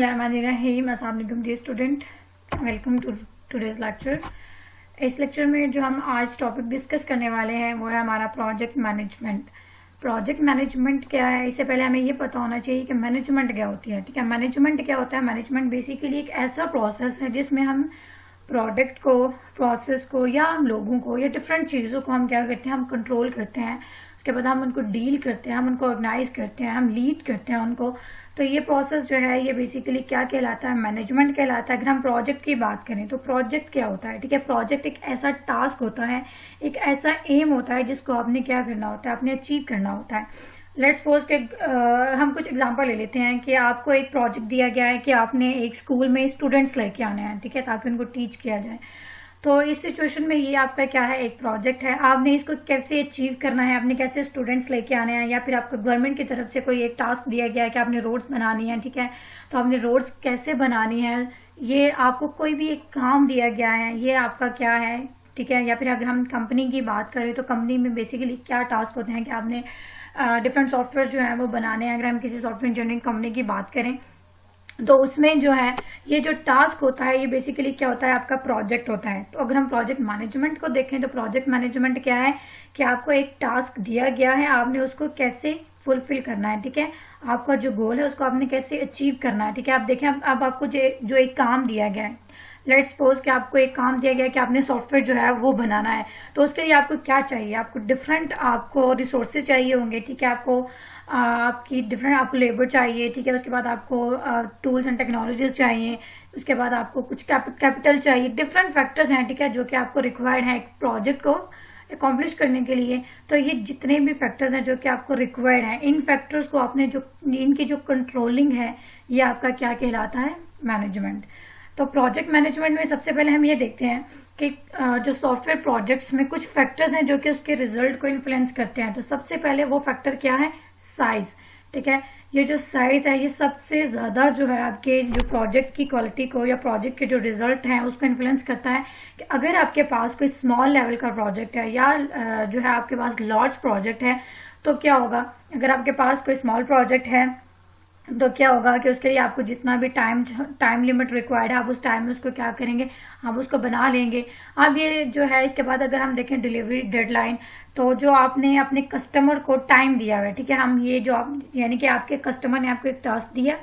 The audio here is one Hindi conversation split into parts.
बिस्मिल्लाहिर्रहमानिर्रहीम। अस्सलाम वालेकुम dear student, welcome to today's lecture. इस लेक्चर में जो हम आज टॉपिक डिस्कस करने वाले हैं वो है हमारा प्रोजेक्ट मैनेजमेंट। प्रोजेक्ट मैनेजमेंट क्या है, इससे पहले हमें ये पता होना चाहिए कि मैनेजमेंट क्या होती है। ठीक है, मैनेजमेंट क्या होता है? मैनेजमेंट बेसिकली एक ऐसा प्रोसेस है जिसमें हम प्रोडक्ट को, प्रोसेस को या लोगों को या डिफरेंट चीज़ों को हम क्या करते हैं, हम कंट्रोल करते हैं। उसके बाद हम उनको डील करते हैं, हम उनको ऑर्गेनाइज करते हैं, हम लीड करते हैं उनको। तो ये प्रोसेस जो है ये बेसिकली क्या कहलाता है? मैनेजमेंट कहलाता है। अगर हम प्रोजेक्ट की बात करें तो प्रोजेक्ट क्या होता है? ठीक है, प्रोजेक्ट एक ऐसा टास्क होता है, एक ऐसा एम होता है जिसको आपने क्या करना होता है, आपने अचीव करना होता है। लेट्स सपोज के हम कुछ एग्जांपल ले लेते हैं कि आपको एक प्रोजेक्ट दिया गया है कि आपने एक स्कूल में स्टूडेंट्स लेके आने हैं, ठीक है, ताकि उनको टीच किया जाए। तो इस सिचुएशन में ये आपका क्या है, एक प्रोजेक्ट है। आपने इसको कैसे अचीव करना है, आपने कैसे स्टूडेंट्स लेके आने हैं, या फिर आपको गवर्नमेंट की तरफ से कोई एक टास्क दिया गया है कि आपने रोड्स बनानी है। ठीक है, तो आपने रोड्स कैसे बनानी है, ये आपको कोई भी एक काम दिया गया है, ये आपका क्या है। ठीक है, या फिर अगर हम कंपनी की बात करें तो कंपनी में बेसिकली क्या टास्क होते हैं कि आपने डिफरेंट सॉफ्टवेयर जो है वो बनाने हैं। अगर हम किसी सॉफ्टवेयर इंजीनियरिंग कंपनी की बात करें तो उसमें जो है ये जो टास्क होता है ये बेसिकली क्या होता है, आपका प्रोजेक्ट होता है। तो अगर हम प्रोजेक्ट मैनेजमेंट को देखें तो प्रोजेक्ट मैनेजमेंट क्या है कि आपको एक टास्क दिया गया है, आपने उसको कैसे फुलफिल करना है। ठीक है, आपका जो गोल है उसको आपने कैसे अचीव करना है। ठीक है, आप देखें अब आपको जो एक काम दिया गया है, लेट्स सपोज कि आपको एक काम दिया गया है कि आपने सॉफ्टवेयर जो है वो बनाना है। तो उसके लिए आपको क्या चाहिए, आपको डिफरेंट आपको रिसोर्सेज चाहिए होंगे। ठीक है, आपको आपको लेबर चाहिए। ठीक है, उसके बाद आपको टूल्स एंड टेक्नोलॉजीज चाहिए। उसके बाद आपको कुछ कैपिटल चाहिए। डिफरेंट फैक्टर्स हैं, ठीक है, जो कि आपको रिक्वायर्ड है एक प्रोजेक्ट को अकॉम्प्लिश करने के लिए। तो ये जितने भी फैक्टर्स हैं जो कि आपको रिक्वायर्ड हैं, इन फैक्टर्स को आपने जो इनकी जो कंट्रोलिंग है ये आपका क्या कहलाता है, मैनेजमेंट। तो प्रोजेक्ट मैनेजमेंट में सबसे पहले हम ये देखते हैं कि जो सॉफ्टवेयर प्रोजेक्ट्स में कुछ फैक्टर्स हैं जो कि उसके रिजल्ट को इन्फ्लुएंस करते हैं। तो सबसे पहले वो फैक्टर क्या है, साइज। ठीक है, ये जो साइज है ये सबसे ज्यादा जो है आपके जो प्रोजेक्ट की क्वालिटी को या प्रोजेक्ट के जो रिजल्ट हैं उसको इन्फ्लुएंस करता है। कि अगर आपके पास कोई स्मॉल लेवल का प्रोजेक्ट है या जो है आपके पास लार्ज प्रोजेक्ट है तो क्या होगा, अगर आपके पास कोई स्मॉल प्रोजेक्ट है तो क्या होगा कि उसके लिए आपको जितना भी टाइम लिमिट रिक्वायर्ड है आप उस टाइम में उसको क्या करेंगे, आप उसको बना लेंगे। अब ये जो है इसके बाद अगर हम देखें डिलीवरी डेडलाइन, तो जो आपने अपने कस्टमर को टाइम दिया हुआ है, ठीक है, हम ये जो आप यानी कि आपके कस्टमर ने आपको एक टास्क दिया,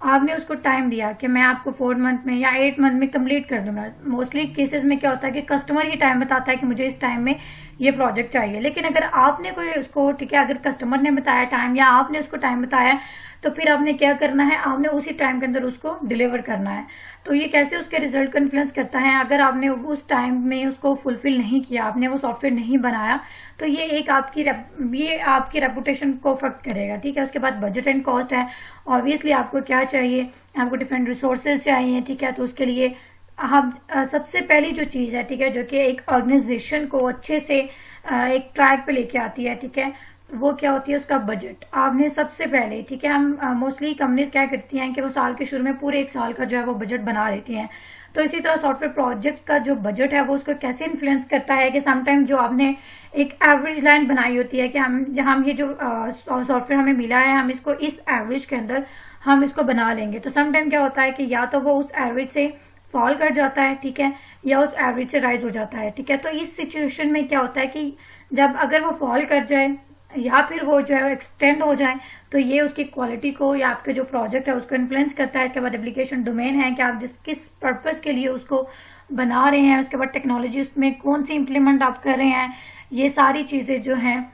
आपने उसको टाइम दिया कि मैं आपको 4 मंथ में या 8 मंथ में कंप्लीट कर दूंगा। मोस्टली केसेस में क्या होता है कि कस्टमर ही टाइम बताता है कि मुझे इस टाइम में ये प्रोजेक्ट चाहिए। लेकिन अगर आपने कोई उसको, ठीक है, अगर कस्टमर ने बताया टाइम या आपने उसको टाइम बताया तो फिर आपने क्या करना है, आपने उसी टाइम के अंदर उसको डिलीवर करना है। तो ये कैसे उसके रिजल्ट को इन्फ्लुएंस करता है, अगर आपने उस टाइम में उसको फुलफिल नहीं किया, आपने वो सॉफ्टवेयर नहीं बनाया तो ये आपकी रेपुटेशन को अफेक्ट करेगा। ठीक है, उसके बाद बजट एंड कॉस्ट है। ऑब्वियसली आपको क्या चाहिए, आपको डिफरेंट रिसोर्सेज चाहिए। ठीक है, तो उसके लिए हम सबसे पहली जो चीज है, ठीक है, जो कि एक ऑर्गेनाइजेशन को अच्छे से एक ट्रैक पे लेके आती है, ठीक है, वो क्या होती है, उसका बजट। आपने सबसे पहले, ठीक है, हम मोस्टली कंपनीज क्या करती हैं कि वो साल के शुरू में पूरे एक साल का जो है वो बजट बना लेती हैं। तो इसी तरह सॉफ्टवेयर प्रोजेक्ट का जो बजट है वो उसको कैसे इन्फ्लुएंस करता है कि समटाइम जो आपने एक एवरेज लाइन बनाई होती है कि हम ये जो सॉफ्टवेयर हमें मिला है हम इसको इस एवरेज के अंदर हम इसको बना लेंगे। तो समटाइम क्या होता है कि या तो वो उस एवरेज से फॉल कर जाता है, ठीक है, या उस एवरेज से राइज हो जाता है। ठीक है, तो इस सिचुएशन में क्या होता है कि जब अगर वो फॉल कर जाए या फिर वो जो है एक्सटेंड हो जाए तो ये उसकी क्वालिटी को या आपके जो प्रोजेक्ट है उसको इन्फ्लुएंस करता है। इसके बाद एप्लीकेशन डोमेन है कि आप किस पर्पस के लिए उसको बना रहे हैं। उसके बाद टेक्नोलॉजी उसमें कौन सी इंप्लीमेंट आप कर रहे हैं, ये सारी चीजें जो हैं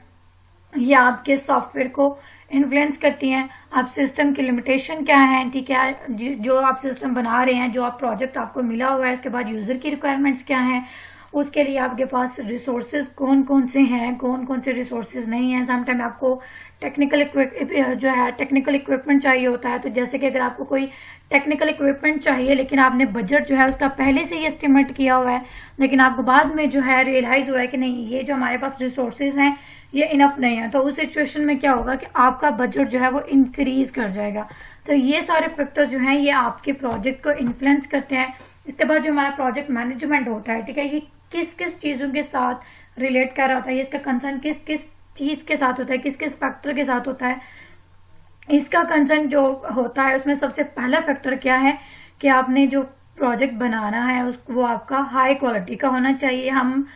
ये आपके सॉफ्टवेयर को इन्फ्लुएंस करती हैं। आप सिस्टम की लिमिटेशन क्या है, ठीक है, जो आप सिस्टम बना रहे हैं, जो आप प्रोजेक्ट आपको मिला हुआ है, उसके बाद यूजर की रिक्वायरमेंट्स क्या है, उसके लिए आपके पास रिसोर्सेज कौन कौन से हैं, कौन कौन से रिसोर्सेज नहीं है। समटाइम आपको टेक्निकल इक्विपमेंट चाहिए होता है। तो जैसे कि अगर आपको कोई टेक्निकल इक्विपमेंट चाहिए लेकिन आपने बजट जो है उसका पहले से ही एस्टिमेट किया हुआ है, लेकिन आपको बाद में जो है रियलाइज हुआ है कि नहीं ये जो हमारे पास रिसोर्सेज हैं ये इनफ नहीं है, तो उस सिचुएशन में क्या होगा कि आपका बजट जो है वो इंक्रीज कर जाएगा। तो ये सारे फैक्टर्स जो हैं ये आपके प्रोजेक्ट को इन्फ्लुएंस करते हैं। इसके बाद जो हमारा प्रोजेक्ट मैनेजमेंट होता है, ठीक है, ये किस किस चीजों के साथ रिलेट कर रहा होता है, इसका कंसर्न किस किस चीज के साथ होता है, किस किस फैक्टर के साथ होता है, इसका कंसर्न जो होता है उसमें सबसे पहला फैक्टर क्या है कि आपने जो प्रोजेक्ट बनाना है वो आपका हाई क्वालिटी का होना चाहिए। हम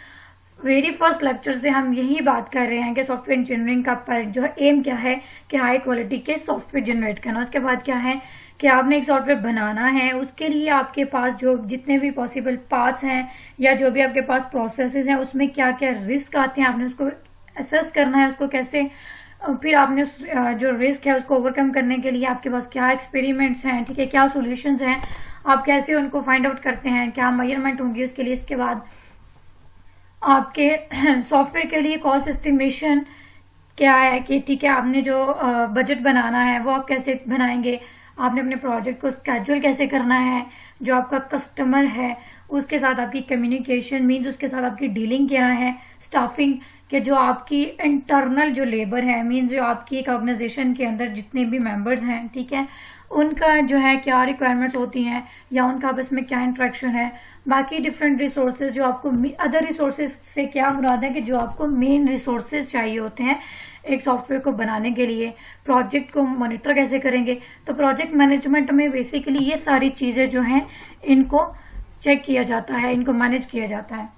वेरी फर्स्ट लेक्चर से हम यही बात कर रहे हैं कि सॉफ्टवेयर इंजीनियरिंग का जो एम क्या है कि हाई क्वालिटी के सॉफ्टवेयर जनरेट करना। उसके बाद क्या है कि आपने एक सॉफ्टवेयर बनाना है, उसके लिए आपके पास जो जितने भी पॉसिबल पाथ्स हैं या जो भी आपके पास प्रोसेसेस हैं उसमें क्या क्या रिस्क आते हैं, आपने उसको असेस करना है, उसको कैसे, फिर आपने जो रिस्क है उसको ओवरकम करने के लिए आपके पास क्या एक्सपेरिमेंट्स हैं, ठीक है, क्या सॉल्यूशंस हैं, आप कैसे उनको फाइंड आउट करते हैं, क्या मेजरमेंट होंगी उसके लिए। इसके बाद आपके सॉफ्टवेयर के लिए कॉस्ट एस्टिमेशन क्या है कि ठीक है आपने जो बजट बनाना है वो आप कैसे बनाएंगे, आपने अपने प्रोजेक्ट को स्केड्यूल कैसे करना है, जो आपका कस्टमर है उसके साथ आपकी कम्युनिकेशन मीन्स उसके साथ आपकी डीलिंग क्या है, स्टाफिंग के जो आपकी इंटरनल जो लेबर है मीन्स जो आपकी एक ऑर्गेनाइजेशन के अंदर जितने भी मेंबर्स हैं, ठीक है, उनका जो है क्या रिक्वायरमेंट्स होती हैं या उनका आपस में क्या इंटरेक्शन है, बाकी डिफरेंट रिसोर्सेज जो आपको अदर रिसोर्सेज से क्या मुराद है कि जो आपको मेन रिसोर्सेज चाहिए होते हैं एक सॉफ्टवेयर को बनाने के लिए। प्रोजेक्ट को मॉनिटर कैसे करेंगे, तो प्रोजेक्ट मैनेजमेंट में बेसिकली ये सारी चीजें जो हैं इनको चेक किया जाता है, इनको मैनेज किया जाता है।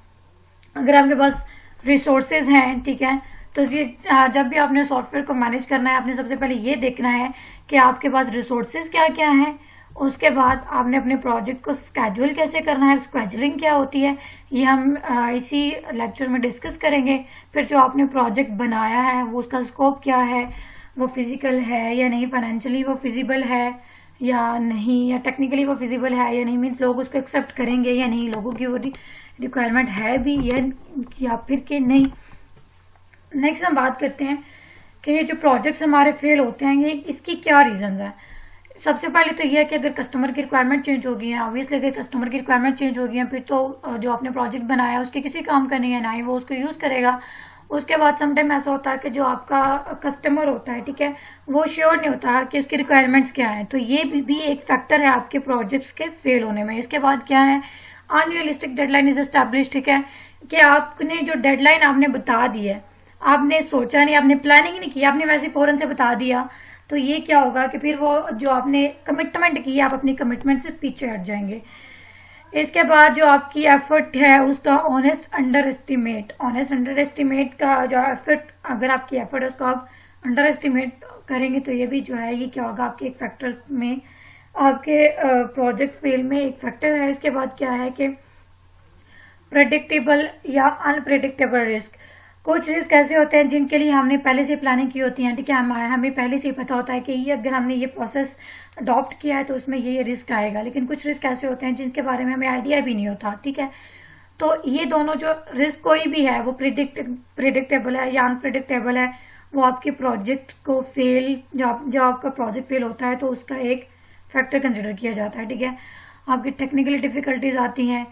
अगर आपके पास रिसोर्सेज हैं, ठीक है, तो ये जब भी आपने सॉफ्टवेयर को मैनेज करना है आपने सबसे पहले ये देखना है कि आपके पास रिसोर्सेज क्या क्या हैं। उसके बाद आपने अपने प्रोजेक्ट को स्केड्यूल कैसे करना है, स्केड्यूलिंग क्या होती है ये हम इसी लेक्चर में डिस्कस करेंगे। फिर जो आपने प्रोजेक्ट बनाया है वो उसका स्कोप क्या है, वो फिजिकल है या नहीं, फाइनेंशियली वो फिजिबल है या नहीं, या टेक्निकली वो फिजिबल है या नहीं, मीन्स लोग उसको एक्सेप्ट करेंगे या नहीं, लोगों की वो रिक्वायरमेंट है भी या फिर के नहीं। नेक्स्ट हम बात करते हैं कि ये जो प्रोजेक्ट्स हमारे फेल होते हैं ये इसकी क्या रीजंस है। सबसे पहले तो ये है कि अगर कस्टमर की रिक्वायरमेंट चेंज हो गई है, ऑब्वियसली अगर कस्टमर की रिक्वायरमेंट चेंज हो गई है फिर तो जो आपने प्रोजेक्ट बनाया है उसके किसी काम का नहीं है, ना ही वो उसको यूज करेगा। उसके बाद समटाइम ऐसा होता है कि जो आपका कस्टमर होता है, ठीक है, वो श्योर नहीं होता कि उसकी रिक्वायरमेंट्स क्या है, तो ये भी एक फैक्टर है आपके प्रोजेक्ट्स के फेल होने में। इसके बाद क्या है, अनरियलिस्टिक डेडलाइन इज एस्टैब्लिश्ड, ठीक है, कि आपने जो डेडलाइन आपने बता दी है, आपने सोचा नहीं, आपने प्लानिंग नहीं की, आपने वैसे फौरन से बता दिया, तो ये क्या होगा कि फिर वो जो आपने कमिटमेंट की आप अपनी कमिटमेंट से पीछे हट जाएंगे। इसके बाद जो आपकी एफर्ट है उसका ऑनेस्ट अंडर एस्टिमेट का जो एफर्ट, अगर आपकी एफर्ट है उसको आप अंडर एस्टिमेट करेंगे तो ये भी जो है ये क्या होगा आपके एक फैक्टर में, आपके प्रोजेक्ट फेल में एक फैक्टर है। इसके बाद क्या है कि प्रेडिक्टेबल या अनप्रेडिक्टेबल रिस्क, कुछ रिस्क ऐसे होते हैं जिनके लिए हमने पहले से प्लानिंग की होती है, ठीक है, हमें पहले से ही पता होता है कि ये अगर हमने ये प्रोसेस अडॉप्ट किया है तो उसमें ये रिस्क आएगा, लेकिन कुछ रिस्क ऐसे होते हैं जिनके बारे में हमें आइडिया भी नहीं होता, ठीक है। तो ये दोनों जो रिस्क कोई भी है वो प्रिडिक्टेबल है या अनप्रिडिक्टेबल है, वो आपके प्रोजेक्ट को फेल, जब आपका प्रोजेक्ट फेल होता है तो उसका एक फैक्टर कंसिडर किया जाता है, ठीक है। आपकी टेक्निकली डिफिकल्टीज आती हैं,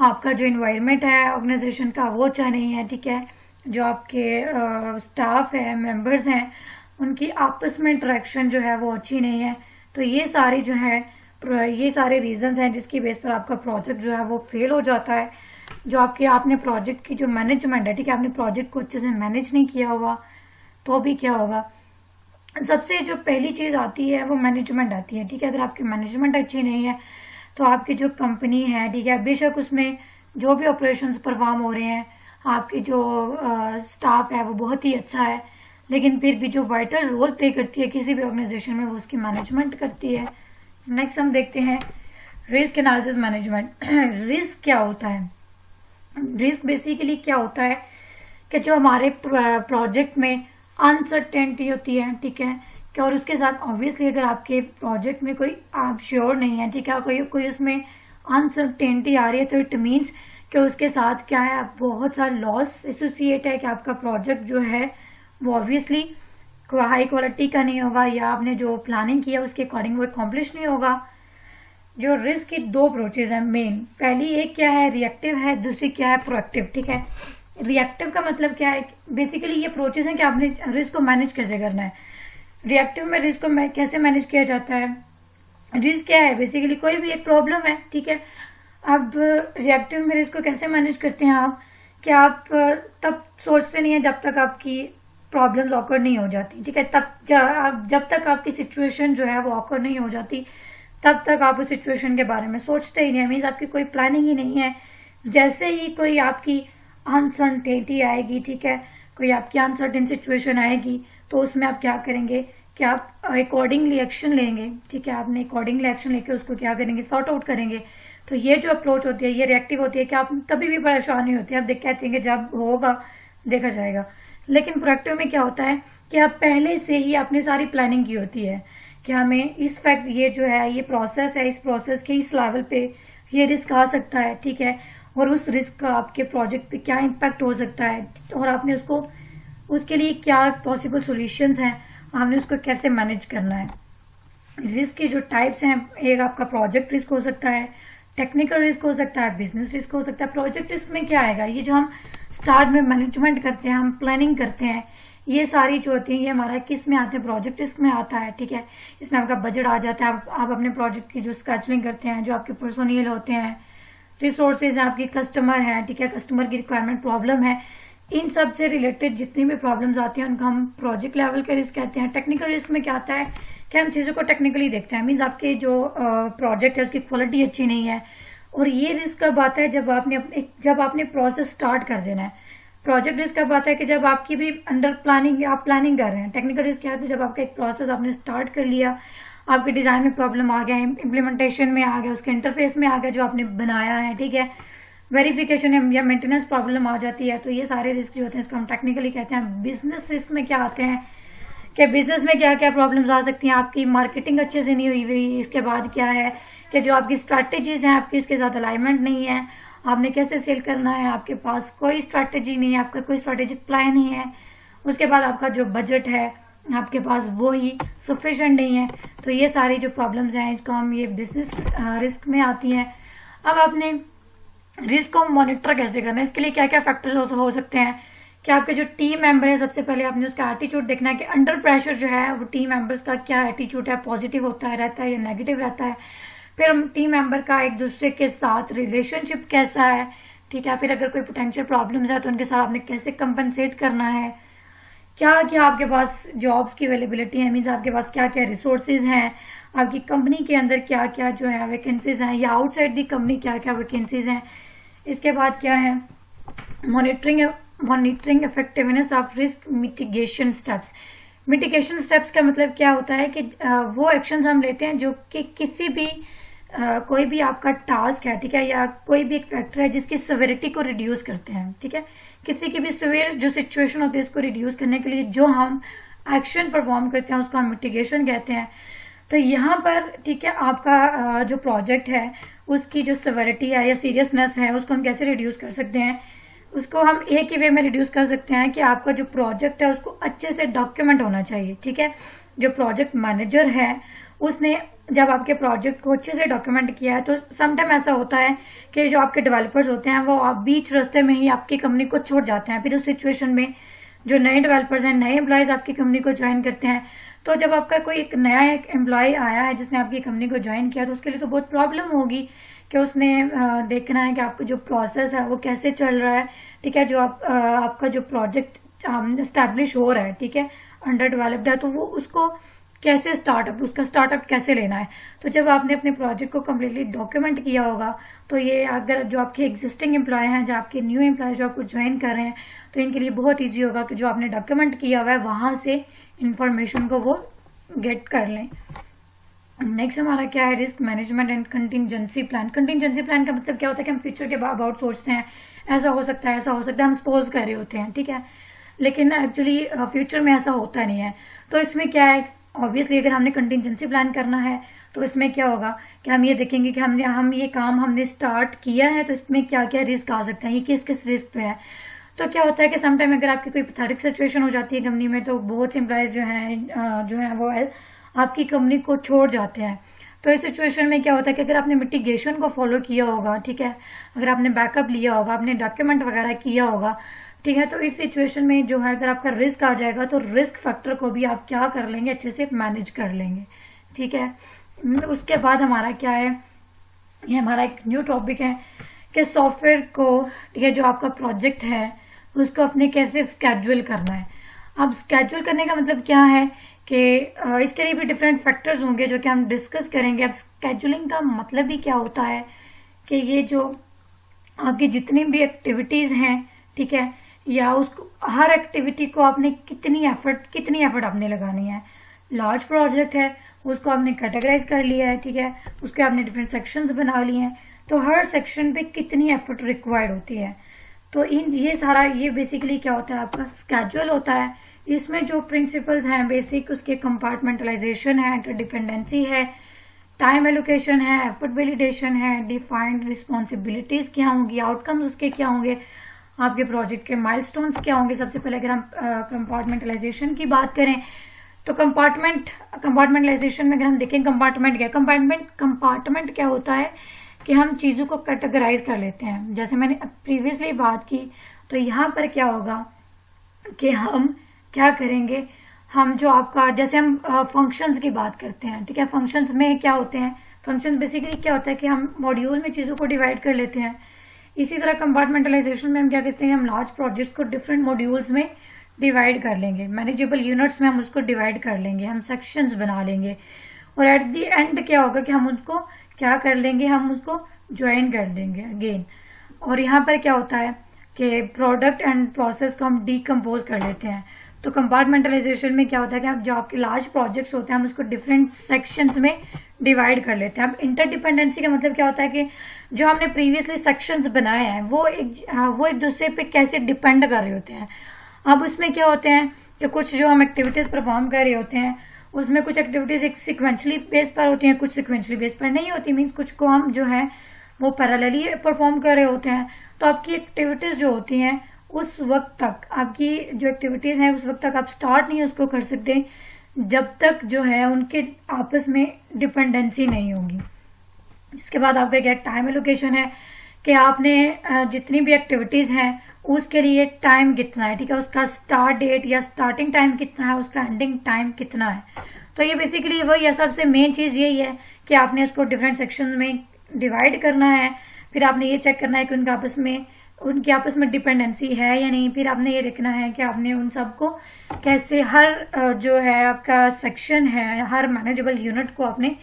आपका जो इन्वायरमेंट है ऑर्गेनाइजेशन का वो अच्छा नहीं है, ठीक है, जो आपके स्टाफ है, मेंबर्स हैं, उनकी आपस में इंटरेक्शन जो है वो अच्छी नहीं है, तो ये सारी जो है ये सारे रीजंस हैं जिसकी बेस पर आपका प्रोजेक्ट जो है वो फेल हो जाता है। जो आपने प्रोजेक्ट की जो मैनेजमेंट है, ठीक है, आपने प्रोजेक्ट को अच्छे से मैनेज नहीं किया हुआ तो भी क्या होगा, सबसे जो पहली चीज आती है वो मैनेजमेंट आती है, ठीक है। अगर आपकी मैनेजमेंट अच्छी नहीं है तो आपकी जो कंपनी है, ठीक है, बेशक उसमें जो भी ऑपरेशंस परफॉर्म हो रहे हैं, आपकी जो स्टाफ है वो बहुत ही अच्छा है, लेकिन फिर भी जो वाइटल रोल प्ले करती है किसी भी ऑर्गेनाइजेशन में वो उसकी मैनेजमेंट करती है। नेक्स्ट हम देखते हैं रिस्क एनालिसिस मैनेजमेंट। रिस्क क्या होता है, रिस्क बेसिकली क्या होता है कि जो हमारे प्रोजेक्ट में अनसर्टेनिटी होती है, ठीक है, कि और उसके साथ ऑब्वियसली अगर आपके प्रोजेक्ट में कोई आप श्योर नहीं है, ठीक है, कोई उसमें अनसर्टेनिटी आ रही है तो इट मीन्स कि उसके साथ क्या है बहुत सारा लॉस एसोसिएट है, कि आपका प्रोजेक्ट जो है वो ऑब्वियसली हाई क्वालिटी का नहीं होगा या आपने जो प्लानिंग किया उसके अकॉर्डिंग वो अकॉम्प्लिश नहीं होगा। जो रिस्क की दो अप्रोचेज है मेन, पहली एक क्या है रिएक्टिव है, दूसरी क्या है प्रोएक्टिव, ठीक है। रिएक्टिव का मतलब क्या है, बेसिकली ये अप्रोचेज है कि आपने रिस्क को मैनेज कैसे करना है। रिएक्टिव में रिस्क को कैसे मैनेज किया जाता है, रिस्क क्या है बेसिकली कोई भी एक प्रॉब्लम है, ठीक है। अब रिएक्टिव में रिस्क को कैसे मैनेज करते हैं आप, कि आप तब सोचते नहीं है जब तक आपकी प्रॉब्लम्स ऑकर नहीं हो जाती, ठीक है। तब जब तक आपकी सिचुएशन जो है वो ऑकर नहीं हो जाती, तब तक आप उस सिचुएशन के बारे में सोचते ही नहीं, मीन्स आपकी कोई प्लानिंग ही नहीं है। जैसे ही कोई आपकी अनसर्टेनिटी आएगी, ठीक है, कोई आपकी अनसर्टेन सिचुएशन आएगी, तो उसमें आप क्या करेंगे कि आप अकॉर्डिंगली एक्शन लेंगे, ठीक है। आपने अकॉर्डिंगली एक्शन लेके उसको क्या करेंगे, सॉर्ट आउट करेंगे। तो ये जो अप्रोच होती है ये रिएक्टिव होती है कि आप कभी भी परेशान नहीं होती, आप देख कहते हैं कि जब होगा देखा जाएगा। लेकिन प्रोएक्टिव में क्या होता है कि आप पहले से ही आपने सारी प्लानिंग की होती है कि हमें इस फैक्ट ये जो है ये प्रोसेस है, इस प्रोसेस के इस लेवल पे ये रिस्क आ सकता है, ठीक है, और उस रिस्क का आपके प्रोजेक्ट पे क्या इम्पैक्ट हो सकता है, और आपने उसको उसके लिए क्या पॉसिबल सॉल्यूशंस हैं, आपने उसको कैसे मैनेज करना है। रिस्क की जो टाइप्स हैं, एक आपका प्रोजेक्ट रिस्क हो सकता है, टेक्निकल रिस्क हो सकता है, बिजनेस रिस्क हो सकता है। प्रोजेक्ट रिस्क में क्या आएगा, ये जो हम स्टार्ट में मैनेजमेंट करते हैं, हम प्लानिंग करते हैं, ये सारी जो होती है ये हमारा किस में आते हैं, प्रोजेक्ट रिस्क में आता है, ठीक है। इसमें आपका बजट आ जाता है, आप अपने प्रोजेक्ट की जो स्केजुलिंग करते हैं, जो आपके पर्सोनल होते हैं, रिसोर्सेज हैं, आपके कस्टमर हैं, ठीक है, कस्टमर की रिक्वायरमेंट प्रॉब्लम है, इन सब से रिलेटेड जितनी भी प्रॉब्लम्स आती हैं उनको हम प्रोजेक्ट लेवल के रिस्क कहते हैं। टेक्निकल रिस्क में क्या आता है कि हम चीजों को टेक्निकली देखते हैं, मीन्स आपके जो प्रोजेक्ट है उसकी क्वालिटी अच्छी नहीं है। और ये रिस्क कब आता है, जब आपने प्रोसेस स्टार्ट कर देना है। प्रोजेक्ट रिस्क कब आता है कि जब आपकी भी अंडर प्लानिंग आप प्लानिंग कर रहे हैं। टेक्निकल रिस्क क्या आता है, जब आपका एक प्रोसेस आपने स्टार्ट कर लिया, आपके डिजाइन में प्रॉब्लम आ गया, इम्प्लीमेंटेशन में आ गया, उसके इंटरफेस में आ गया जो आपने बनाया है, ठीक है, वेरिफिकेशन या मेंटेनेंस प्रॉब्लम आ जाती है। तो ये सारे रिस्क जो होते हैं इसको हम टेक्निकली कहते हैं। बिजनेस रिस्क में क्या आते हैं कि बिजनेस में क्या क्या प्रॉब्लम्स आ सकती हैं, आपकी मार्केटिंग अच्छे से नहीं हुई हुई, इसके बाद क्या है कि जो आपकी स्ट्रैटेजीज हैं आपकी उसके साथ अलाइनमेंट नहीं है, आपने कैसे सेल करना है, आपके पास कोई स्ट्रैटेजी नहीं है, आपका कोई स्ट्रैटेजिक प्लान नहीं है। उसके बाद आपका जो बजट है आपके पास वो ही सफिशिएंट नहीं है। तो ये सारी जो प्रॉब्लम्स हैं इसको हम ये बिजनेस रिस्क में आती हैं। अब आपने रिस्क को मॉनिटर कैसे करना है, इसके लिए क्या क्या फैक्टर्स हो सकते हैं कि आपके जो टीम मेंबर है, सबसे पहले आपने उसका एटीट्यूड देखना है कि अंडर प्रेशर जो है वो टीम मेंबर्स का क्या एटीट्यूड है, पॉजिटिव होता है रहता है या नेगेटिव रहता है। फिर टीम मेंबर का एक दूसरे के साथ रिलेशनशिप कैसा है, ठीक है। फिर अगर कोई पोटेंशियल प्रॉब्लम्स है तो उनके साथ आपने कैसे कंपनसेट करना है, क्या क्या आपके पास जॉब्स की अवेलेबिलिटी है, मीन्स आपके पास क्या क्या रिसोर्सेज हैं, आपकी कंपनी के अंदर क्या क्या जो है वैकेंसीज हैं, या आउटसाइड दी कंपनी क्या क्या वैकेंसीज हैं। इसके बाद क्या है monitoring effectiveness of risk mitigation steps. Mitigation steps का मतलब क्या होता है कि वो एक्शंस हम लेते हैं जो कि किसी भी कोई भी आपका टास्क है, ठीक है, या कोई भी एक फैक्टर है जिसकी सिवियरिटी को रिड्यूस करते हैं, ठीक है। किसी की भी सिवियर जो सिचुएशन होती है उसको रिड्यूस करने के लिए जो हम एक्शन परफॉर्म करते हैं उसको हम मिटिगेशन कहते हैं। तो यहाँ पर, ठीक है, आपका जो प्रोजेक्ट है उसकी जो सिवियरिटी है या सीरियसनेस है उसको हम कैसे रिड्यूस कर सकते हैं। उसको हम एक ही वे में रिड्यूस कर सकते हैं कि आपका जो प्रोजेक्ट है उसको अच्छे से डॉक्यूमेंट होना चाहिए, ठीक है। जो प्रोजेक्ट मैनेजर है उसने जब आपके प्रोजेक्ट को अच्छे से डॉक्यूमेंट किया है, तो समटाइम ऐसा होता है कि जो आपके डेवलपर्स होते हैं वो आप बीच रास्ते में ही आपकी कंपनी को छोड़ जाते हैं। फिर उस सिचुएशन में जो नए डेवलपर्स हैं, नए एम्प्लॉयज आपकी कंपनी को ज्वाइन करते हैं, तो जब आपका कोई एक नया एक एम्प्लॉय आया है जिसने आपकी कंपनी को ज्वाइन किया तो उसके लिए तो बहुत प्रॉब्लम होगी कि उसने देखना है कि आपका जो प्रोसेस है वो कैसे चल रहा है, ठीक है, जो आपका जो प्रोजेक्ट स्टैब्लिश हो रहा है, ठीक है, अंडर डेवलप्ड है, तो वो उसको कैसे उसका स्टार्टअप कैसे लेना है। तो जब आपने अपने प्रोजेक्ट को कम्प्लीटली डॉक्यूमेंट किया होगा तो ये अगर जो आपके एग्जिस्टिंग एम्प्लॉय हैं, जो आपके न्यू एम्प्लॉय जो आपको ज्वाइन कर रहे हैं, तो इनके लिए बहुत ईजी होगा कि जो आपने डॉक्यूमेंट किया हुआ है वहां से इंफॉर्मेशन को वो गेट कर लें। नेक्स्ट हमारा क्या है, risk management and contingency plan. Contingency plan का मतलब क्या होता है कि हम फ्यूचर के अबाउट सोचते हैं, ऐसा हो सकता है, ऐसा हो सकता है, हम सपोज कर रहे होते हैं, ठीक है, लेकिन एक्चुअली फ्यूचर में ऐसा होता नहीं है। तो इसमें क्या है, ऑब्वियसली अगर हमने कंटिजेंसी प्लान करना है तो इसमें क्या होगा कि हम ये देखेंगे कि हम ये काम हमने स्टार्ट किया है तो इसमें क्या क्या रिस्क आ सकते हैं, ये किस किस रिस्क पे है। तो क्या होता है कि समटाइम अगर आपकी कोई पैथेटिक सिचुएशन हो जाती है कंपनी में तो बहुत से एम्प्लॉयज जो हैं वो आपकी कंपनी को छोड़ जाते हैं। तो इस सिचुएशन में क्या होता है कि अगर आपने मिटिगेशन को फॉलो किया होगा, ठीक है, अगर आपने बैकअप लिया होगा, आपने डॉक्यूमेंट वगैरह किया होगा, ठीक है, तो इस सिचुएशन में जो है अगर आपका रिस्क आ जाएगा तो रिस्क फैक्टर को भी आप क्या कर लेंगे, अच्छे से मैनेज कर लेंगे, ठीक है। उसके बाद हमारा क्या है, ये हमारा एक न्यू टॉपिक है कि सॉफ्टवेयर को, ठीक है, जो आपका प्रोजेक्ट है उसको अपने कैसे स्केड्यूल करना है। अब स्केड्यूल करने का मतलब क्या है कि इसके लिए भी डिफरेंट फैक्टर्स होंगे जो कि हम डिस्कस करेंगे। अब स्केड्यूलिंग का मतलब भी क्या होता है कि ये जो आपकी जितनी भी एक्टिविटीज हैं, ठीक है, या उसको हर एक्टिविटी को आपने कितनी एफर्ट आपने लगानी है। लार्ज प्रोजेक्ट है, उसको आपने कैटेगराइज कर लिया है, ठीक है, उसके आपने डिफरेंट सेक्शंस बना लिए हैं, तो हर सेक्शन पे कितनी एफर्ट रिक्वायर्ड होती है। तो ये बेसिकली क्या होता है, आपका स्केड्यूल होता है। इसमें जो प्रिंसिपल्स हैं बेसिक, उसके कंपार्टमेंटलाइजेशन है, इंटरडिपेंडेंसी है, टाइम एलोकेशन है, एफर्ट वैलिडेशन है, डिफाइंड रिस्पॉन्सिबिलिटीज क्या होंगी, आउटकम्स उसके क्या होंगे, आपके प्रोजेक्ट के माइलस्टोन्स क्या होंगे। सबसे पहले अगर हम कंपार्टमेंटलाइजेशन की बात करें तो कंपार्टमेंटलाइजेशन में अगर हम देखें कंपार्टमेंट क्या होता है कि हम चीजों को कैटेगराइज कर लेते हैं। जैसे मैंने प्रीवियसली बात की, तो यहाँ पर क्या होगा कि हम क्या करेंगे, हम जो आपका जैसे हम फंक्शंस की बात करते हैं, ठीक है, फंक्शंस में क्या होते हैं, फंक्शन बेसिकली क्या होता है कि हम मॉड्यूल में चीजों को डिवाइड कर लेते हैं। इसी तरह कंपार्टमेंटलाइजेशन में हम क्या करते हैं, हम लार्ज प्रोजेक्ट को डिफरेंट मॉड्यूल्स में डिवाइड कर लेंगे, मैनेजेबल यूनिट्स में हम उसको डिवाइड कर लेंगे, हम सेक्शंस बना लेंगे, और एट द एंड क्या होगा कि हम उसको क्या कर लेंगे, हम उसको ज्वाइन कर देंगे अगेन। और यहाँ पर क्या होता है कि प्रोडक्ट एंड प्रोसेस को हम डीकम्पोज कर लेते हैं। तो कंपार्टमेंटलाइजेशन में क्या होता है कि आप जो आपके लार्ज प्रोजेक्ट्स होते हैं हम उसको डिफरेंट सेक्शंस में डिवाइड कर लेते हैं। अब इंटरडिपेंडेंसी का मतलब क्या होता है कि जो हमने प्रीवियसली सेक्शंस बनाए हैं वो एक दूसरे पे कैसे डिपेंड कर रहे होते हैं। अब उसमें क्या होते हैं कि कुछ जो हम एक्टिविटीज परफॉर्म कर रहे होते हैं उसमें कुछ एक्टिविटीज एक सिक्वेंशली बेस पर होती हैं, कुछ सिक्वेंशली बेस पर नहीं होती, मीन्स कुछ को हम जो है वो पैरेलली परफॉर्म कर रहे होते हैं। तो आपकी एक्टिविटीज जो होती हैं उस वक्त तक, आपकी जो एक्टिविटीज हैं उस वक्त तक आप स्टार्ट नहीं उसको कर सकते जब तक जो है उनके आपस में डिपेंडेंसी नहीं होगी। इसके बाद आपका क्या टाइम एलोकेशन है कि आपने जितनी भी एक्टिविटीज हैं उसके लिए टाइम कितना है, ठीक है, उसका स्टार्ट डेट या स्टार्टिंग टाइम कितना है, उसका एंडिंग टाइम कितना है। तो ये बेसिकली वही है, सबसे मेन चीज यही है कि आपने उसको डिफरेंट सेक्शन में डिवाइड करना है। फिर आपने ये चेक करना है कि उनकी आपस में डिपेंडेंसी है या नहीं। फिर आपने ये देखना है कि आपने उन सबको कैसे हर जो है आपका सेक्शन है, हर मैनेजेबल यूनिट को आपने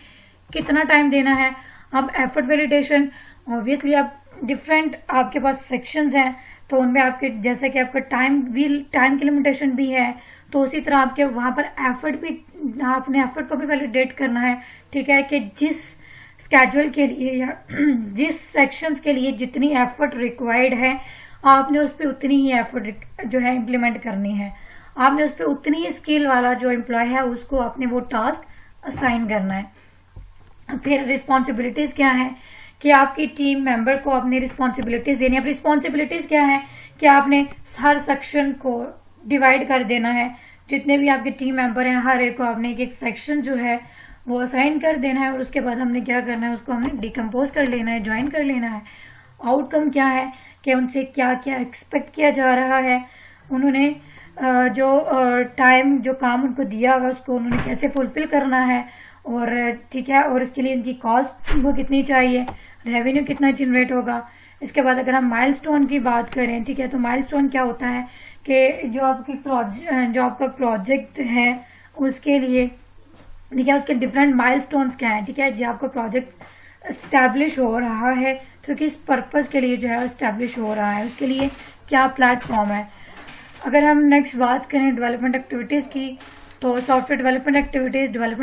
कितना टाइम देना है। अब एफर्ट वैलिडेशन, ऑब्वियसली आप डिफरेंट आपके पास सेक्शंस हैं तो उनमें आपके जैसे कि आपका टाइम की लिमिटेशन भी है, तो उसी तरह आपके वहां पर आपने एफर्ट को भी वैलिडेट करना है, ठीक है, कि जिस स्केड्यूल के लिए या जिस सेक्शंस के लिए जितनी एफर्ट रिक्वायर्ड है आपने उस पर उतनी ही एफर्ट जो है इम्प्लीमेंट करनी है। आपने उस पर उतनी ही स्किल वाला जो एम्प्लॉय है उसको आपने वो टास्क असाइन करना है। फिर रिस्पॉन्सिबिलिटीज क्या है कि आपकी टीम मेंबर को अपनी रिस्पॉन्सिबिलिटीज देनी है। अब रिस्पॉन्सिबिलिटीज क्या है कि आपने हर सेक्शन को डिवाइड कर देना है, जितने भी आपके टीम मेंबर हैं हर एक को आपने एक सेक्शन जो है वो असाइन कर देना है, और उसके बाद हमने क्या करना है उसको हमने डिकम्पोज कर लेना है, ज्वाइन कर लेना है। आउटकम क्या है कि उनसे क्या क्या एक्सपेक्ट किया जा रहा है, उन्होंने जो काम उनको दिया हुआ उसको उन्होंने कैसे फुलफिल करना है, और ठीक है, और इसके लिए इनकी कॉस्ट वो कितनी चाहिए, रेवेन्यू कितना जनरेट होगा। इसके बाद अगर हम माइलस्टोन की बात करें, ठीक है, तो माइलस्टोन क्या होता है कि जो आपका प्रोजेक्ट है उसके लिए, ठीक है, उसके डिफरेंट माइलस्टोन्स क्या है, ठीक है, जो आपका प्रोजेक्ट एस्टेब्लिश हो रहा है तो किस पर्पज के लिए जो है एस्टेब्लिश हो रहा है, उसके लिए क्या प्लेटफॉर्म है। अगर हम नेक्स्ट बात करें डेवलपमेंट एक्टिविटीज की, तो सॉफ्टवेयर डेवलपमेंट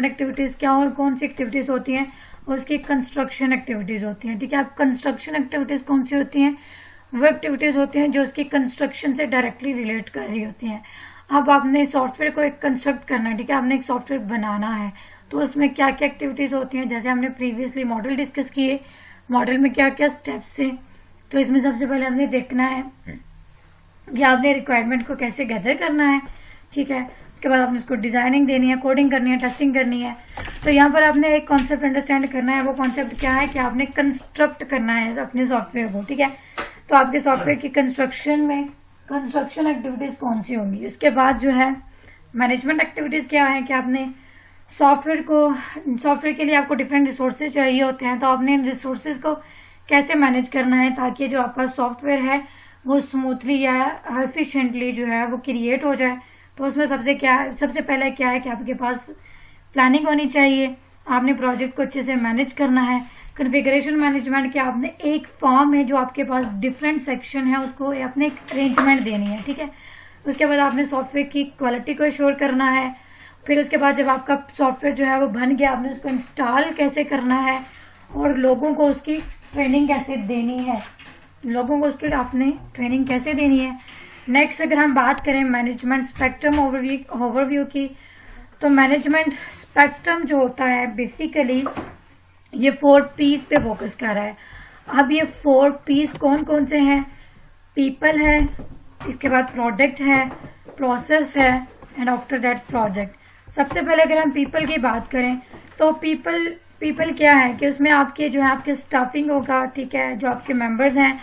एक्टिविटीज क्या हो, कौन सी एक्टिविटीज होती हैं, उसकी कंस्ट्रक्शन एक्टिविटीज होती हैं, ठीक है। अब कंस्ट्रक्शन एक्टिविटीज कौन सी होती हैं, वो एक्टिविटीज होती हैं जो उसकी कंस्ट्रक्शन से डायरेक्टली रिलेट कर रही होती हैं। अब आपने सॉफ्टवेयर को एक कंस्ट्रक्ट करना है, ठीक है, आपने एक सॉफ्टवेयर बनाना है, तो उसमें क्या क्या एक्टिविटीज होती हैं, जैसे हमने प्रीवियसली मॉडल डिस्कस किए, मॉडल में क्या क्या स्टेप्स थे। तो इसमें सबसे पहले हमने देखना है कि आपने रिक्वायरमेंट को कैसे गैदर करना है, ठीक है, उसके बाद आपने उसको डिजाइनिंग देनी है, कोडिंग करनी है, टेस्टिंग करनी है। तो यहाँ पर आपने एक कॉन्सेप्ट अंडरस्टैंड करना है, वो कॉन्सेप्ट क्या है कि आपने कंस्ट्रक्ट करना है अपने सॉफ्टवेयर को, ठीक है। तो आपके सॉफ्टवेयर की कंस्ट्रक्शन एक्टिविटीज कौन सी होंगी। उसके बाद जो है मैनेजमेंट एक्टिविटीज क्या है कि आपने सॉफ्टवेयर के लिए आपको डिफरेंट रिसोर्सेज चाहिए होते हैं, तो आपने इन रिसोर्सेज को कैसे मैनेज करना है ताकि जो आपका सॉफ्टवेयर है वो स्मूथली या एफिशिएंटली जो है वो क्रिएट हो जाए। तो उसमें सबसे पहले क्या है कि आपके पास प्लानिंग होनी चाहिए, आपने प्रोजेक्ट को अच्छे से मैनेज करना है। कॉन्फ़िगरेशन मैनेजमेंट के आपने एक फॉर्म है जो आपके पास डिफरेंट सेक्शन है, उसको आपने एक अरेंजमेंट देनी है, ठीक है। उसके बाद आपने सॉफ्टवेयर की क्वालिटी को एश्योर करना है। फिर उसके बाद जब आपका सॉफ्टवेयर जो है वो बन गया, आपने उसको इंस्टॉल कैसे करना है और लोगों को उसकी ट्रेनिंग कैसे देनी है, आपने ट्रेनिंग कैसे देनी है। नेक्स्ट अगर हम बात करें मैनेजमेंट स्पेक्ट्रम ओवरव्यू की, तो मैनेजमेंट स्पेक्ट्रम जो होता है बेसिकली ये 4 पीस पे फोकस कर रहा है। अब ये 4 पीस कौन कौन से हैं? पीपल है, इसके बाद प्रोडक्ट है, प्रोसेस है एंड आफ्टर दैट प्रोजेक्ट। सबसे पहले अगर हम पीपल की बात करें तो पीपल क्या है कि उसमें आपके जो है आपके स्टाफिंग होगा, ठीक है, जो आपके मेंबर्स हैं।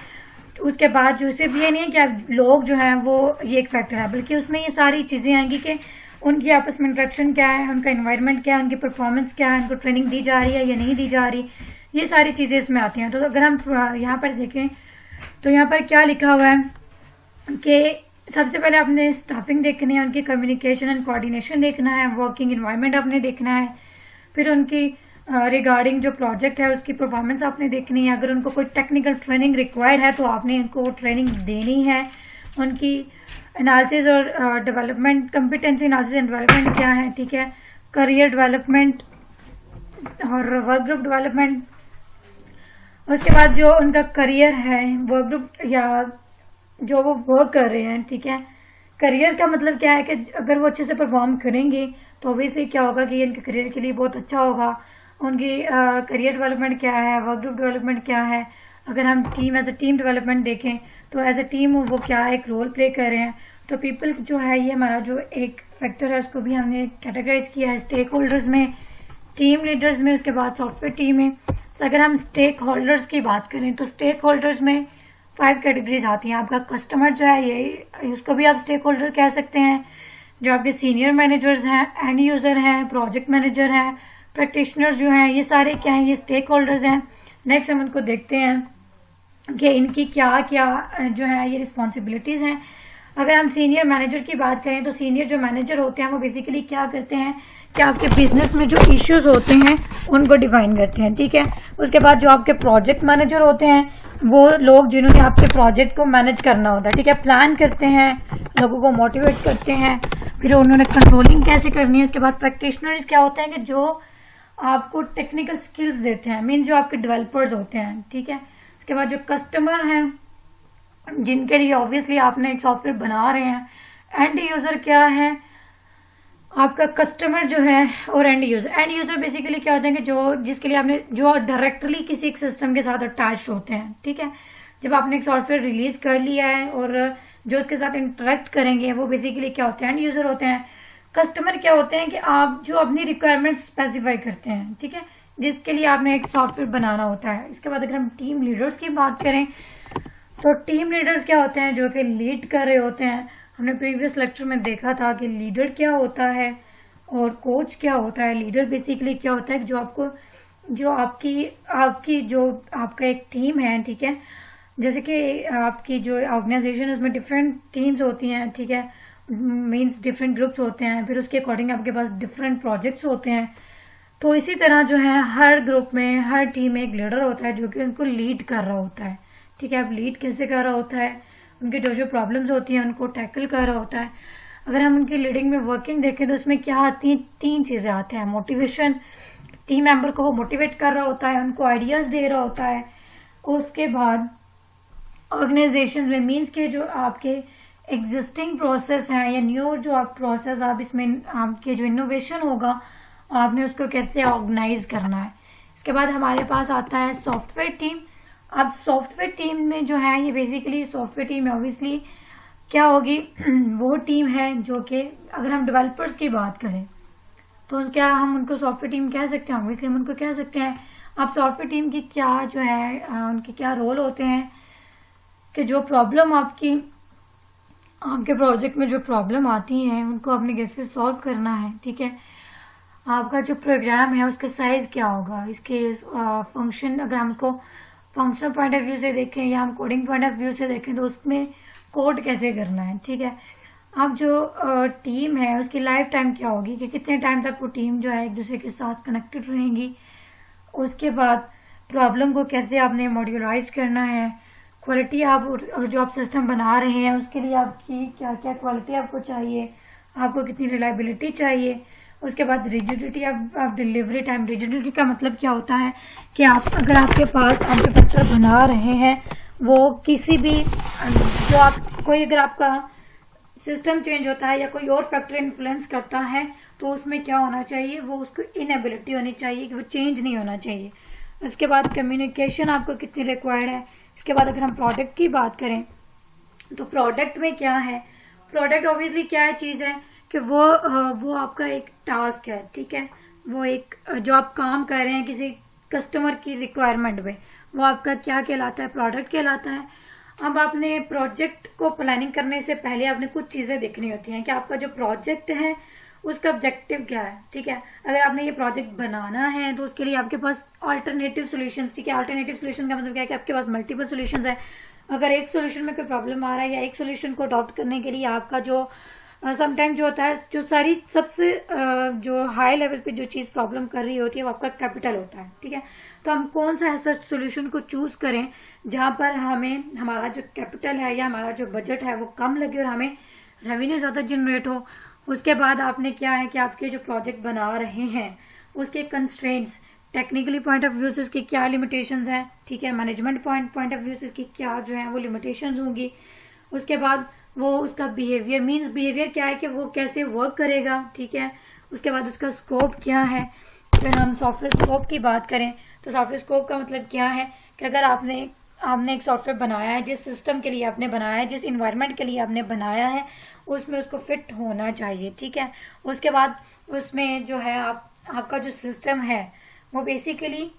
उसके बाद जो सिर्फ ये नहीं है कि आप लोग जो हैं वो ये एक फैक्टर है, बल्कि उसमें ये सारी चीजें आएंगी कि उनकी आपस में इंटरेक्शन क्या है, उनका एनवायरनमेंट क्या है, उनकी परफॉर्मेंस क्या है, उनको ट्रेनिंग दी जा रही है या नहीं दी जा रही, ये सारी चीजें इसमें आती हैं। तो अगर हम यहाँ पर देखें तो यहाँ पर क्या लिखा हुआ है कि सबसे पहले आपने स्टाफिंग देखनी है, उनकी कम्युनिकेशन एंड कोऑर्डिनेशन देखना है, वर्किंग एनवायरनमेंट आपने देखना है, फिर उनकी रिगार्डिंग जो प्रोजेक्ट है उसकी परफॉर्मेंस आपने देखनी है। अगर उनको कोई टेक्निकल ट्रेनिंग रिक्वायर्ड है तो आपने इनको ट्रेनिंग देनी है। उनकी एनालिसिस और development, competency analysis and development क्या है, ठीक है, करियर डेवलपमेंट और वर्क ग्रुप डेवलपमेंट। उसके बाद जो उनका करियर है, वर्क ग्रुप या जो वो वर्क कर रहे हैं, ठीक है, करियर का मतलब क्या है कि अगर वो अच्छे से परफॉर्म करेंगे तो ऑब्वियसली क्या होगा कि ये इनके करियर के लिए बहुत अच्छा होगा। उनकी करियर डेवलपमेंट क्या है, वर्क ग्रुप डेवलपमेंट क्या है। अगर हम एज अ टीम डेवलपमेंट देखें तो एज अ टीम वो क्या एक रोल प्ले कर रहे हैं। तो पीपल जो है ये हमारा जो एक फैक्टर है उसको भी हमने कैटेगराइज किया है स्टेक होल्डर्स में, टीम लीडर्स में, उसके बाद सॉफ्टवेयर टीम में। तो अगर हम स्टेक होल्डर्स की बात करें तो स्टेक होल्डर्स में 5 कैटेगरीज आती हैं। आपका कस्टमर जो है ये उसको भी आप स्टेक होल्डर कह सकते हैं। जो आपके सीनियर मैनेजर्स हैं, एंड यूजर हैं, प्रोजेक्ट मैनेजर हैं, प्रैक्टिशनर्स जो हैं, ये सारे क्या हैं, ये स्टेक होल्डर्स हैं। नेक्स्ट हम उनको देखते हैं कि इनकी क्या क्या जो है ये रिस्पॉन्सिबिलिटीज हैं। अगर हम सीनियर मैनेजर की बात करें तो सीनियर जो मैनेजर होते हैं वो बेसिकली क्या करते हैं कि आपके बिजनेस में जो इश्यूज होते हैं उनको डिफाइन करते हैं, ठीक है। उसके बाद जो आपके प्रोजेक्ट मैनेजर होते हैं वो लोग जिन्होंने आपके प्रोजेक्ट को मैनेज करना होता है, ठीक है, प्लान करते हैं, लोगों को मोटिवेट करते हैं, फिर उन्होंने कंट्रोलिंग कैसे करनी है। उसके बाद प्रैक्टिशनर्स क्या होते हैं कि जो आपको टेक्निकल स्किल्स देते हैं, मीन जो आपके डेवलपर्स होते हैं, ठीक है। उसके बाद जो कस्टमर हैं जिनके लिए ऑब्वियसली आपने एक सॉफ्टवेयर बना रहे हैं। एंड यूजर क्या है, आपका कस्टमर जो है और एंड यूजर बेसिकली क्या होते हैं कि जिसके लिए आपने जो डायरेक्टली किसी एक सिस्टम के साथ अटैच होते हैं, ठीक है। जब आपने एक सॉफ्टवेयर रिलीज कर लिया है और जो उसके साथ इंटरेक्ट करेंगे वो बेसिकली क्या होते हैं, एंड यूजर होते हैं। कस्टमर क्या होते हैं कि आप जो अपनी रिक्वायरमेंट स्पेसिफाई करते हैं, ठीक है, जिसके लिए आपने एक सॉफ्टवेयर बनाना होता है। इसके बाद अगर हम टीम लीडर्स की बात करें तो टीम लीडर्स क्या होते हैं, जो कि लीड कर रहे होते हैं। हमने प्रीवियस लेक्चर में देखा था कि लीडर क्या होता है और कोच क्या होता है। लीडर बेसिकली क्या होता है कि जो आपका एक टीम है, ठीक है, जैसे कि आपकी जो ऑर्गेनाइजेशन है उसमें डिफरेंट टीम्स होती हैं, ठीक है, मीन्स डिफरेंट ग्रुप्स होते हैं, फिर उसके अकॉर्डिंग आपके पास डिफरेंट प्रोजेक्ट्स होते हैं। तो इसी तरह जो है हर ग्रुप में, हर टीम में एक लीडर होता है जो कि उनको लीड कर रहा होता है, ठीक है। अब लीड कैसे कर रहा होता है, उनकी जो प्रॉब्लम्स होती हैं उनको टैकल कर रहा होता है। अगर हम उनकी लीडिंग में वर्किंग देखें तो उसमें क्या आती हैं, 3 चीजें आती हैं। मोटिवेशन, टीम मेंबर को वो मोटिवेट कर रहा होता है, उनको आइडियाज दे रहा होता है। उसके बाद ऑर्गेनाइजेशन में मीन्स के जो आपके एग्जिस्टिंग प्रोसेस हैं या न्यू जो आप प्रोसेस आप इसमें आपके जो इनोवेशन होगा आपने उसको कैसे ऑर्गेनाइज करना है। इसके बाद हमारे पास आता है सॉफ्टवेयर टीम। अब सॉफ्टवेयर टीम में जो है ये बेसिकली सॉफ्टवेयर टीम है ऑब्वियसली क्या होगी वो टीम है जो कि अगर हम डेवलपर्स की बात करें तो क्या हम उनको सॉफ्टवेयर टीम कह सकते हैं, ऑब्वियसली हम उनको कह सकते हैं। अब सॉफ्टवेयर टीम की क्या जो है उनके क्या रोल होते हैं कि जो प्रॉब्लम आपके प्रोजेक्ट में जो प्रॉब्लम आती हैं उनको आपने कैसे सॉल्व करना है, ठीक है। आपका जो प्रोग्राम है उसका साइज क्या होगा, इसके फंक्शन, अगर हमको फंक्शनल पॉइंट ऑफ व्यू से देखें या हम कोडिंग पॉइंट ऑफ व्यू से देखें तो उसमें कोड कैसे करना है, ठीक है। आप जो टीम है उसकी लाइफ टाइम क्या होगी, कि कितने टाइम तक वो टीम जो है एक दूसरे के साथ कनेक्टेड रहेंगी। उसके बाद प्रॉब्लम को कैसे आपने मॉड्यूलाइज करना है, क्वालिटी आप जो आप सिस्टम बना रहे हैं उसके लिए आपकी क्या क्या क्वालिटी आपको चाहिए, आपको कितनी रिलायबिलिटी चाहिए। उसके बाद rigidity of delivery time. Rigidity का मतलब क्या होता है कि आप अगर आपके पास आर्किटेक्चर बना रहे हैं वो किसी भी जो आप कोई अगर आपका सिस्टम चेंज होता है या कोई और फैक्टर इन्फ्लुएंस करता है तो उसमें क्या होना चाहिए, वो उसको इनएबिलिटी होनी चाहिए कि वो चेंज नहीं होना चाहिए। उसके बाद कम्युनिकेशन आपको कितनी रिक्वायर्ड है। इसके बाद अगर हम प्रोडक्ट की बात करें तो प्रोडक्ट में क्या है, प्रोडक्ट ऑब्वियसली क्या है चीज है कि वो आपका एक टास्क है, ठीक है, वो एक जो आप काम कर रहे हैं किसी कस्टमर की रिक्वायरमेंट में, वो आपका क्या कहलाता है, प्रोडक्ट कहलाता है। अब आपने प्रोजेक्ट को प्लानिंग करने से पहले आपने कुछ चीजें देखनी होती हैं कि आपका जो प्रोजेक्ट है उसका ऑब्जेक्टिव क्या है, ठीक है। अगर आपने ये प्रोजेक्ट बनाना है तो उसके लिए आपके पास अल्टरनेटिव सॉल्यूशंस, ठीक है। अल्टरनेटिव सॉल्यूशन का मतलब क्या है कि आपके पास मल्टीपल सॉल्यूशंस है। अगर एक सॉल्यूशन में कोई प्रॉब्लम आ रहा है या एक सॉल्यूशन को अडॉप्ट करने के लिए आपका जो समटाइम जो होता है, जो सारी सबसे जो हाई लेवल पे जो चीज प्रॉब्लम कर रही होती है वो आपका कैपिटल होता है, ठीक है। तो हम कौन सा ऐसा सोल्यूशन को चूज करें जहां पर हमें हमारा जो कैपिटल है या हमारा जो बजट है वो कम लगे और हमें रेवेन्यू ज्यादा जनरेट हो। उसके बाद आपने क्या है कि आपके जो प्रोजेक्ट बना रहे हैं उसके constraints, technically point of view से उसकी क्या लिमिटेशंस हैं, ठीक है, मैनेजमेंट पॉइंट ऑफ व्यू से उसकी क्या जो है वो लिमिटेशंस होंगी। उसके बाद वो उसका बिहेवियर, मींस बिहेवियर क्या है कि वो कैसे वर्क करेगा, ठीक है। उसके बाद उसका स्कोप क्या है। अगर हम सॉफ्टवेयर स्कोप की बात करें तो सॉफ्टवेयर स्कोप का मतलब क्या है कि अगर आपने एक सॉफ्टवेयर बनाया है, जिस सिस्टम के लिए आपने बनाया है, जिस इन्वायरमेंट के लिए आपने बनाया है उसमें उसको फिट होना चाहिए, ठीक है। उसके बाद उसमें जो है आपका जो सिस्टम है वो बेसिकली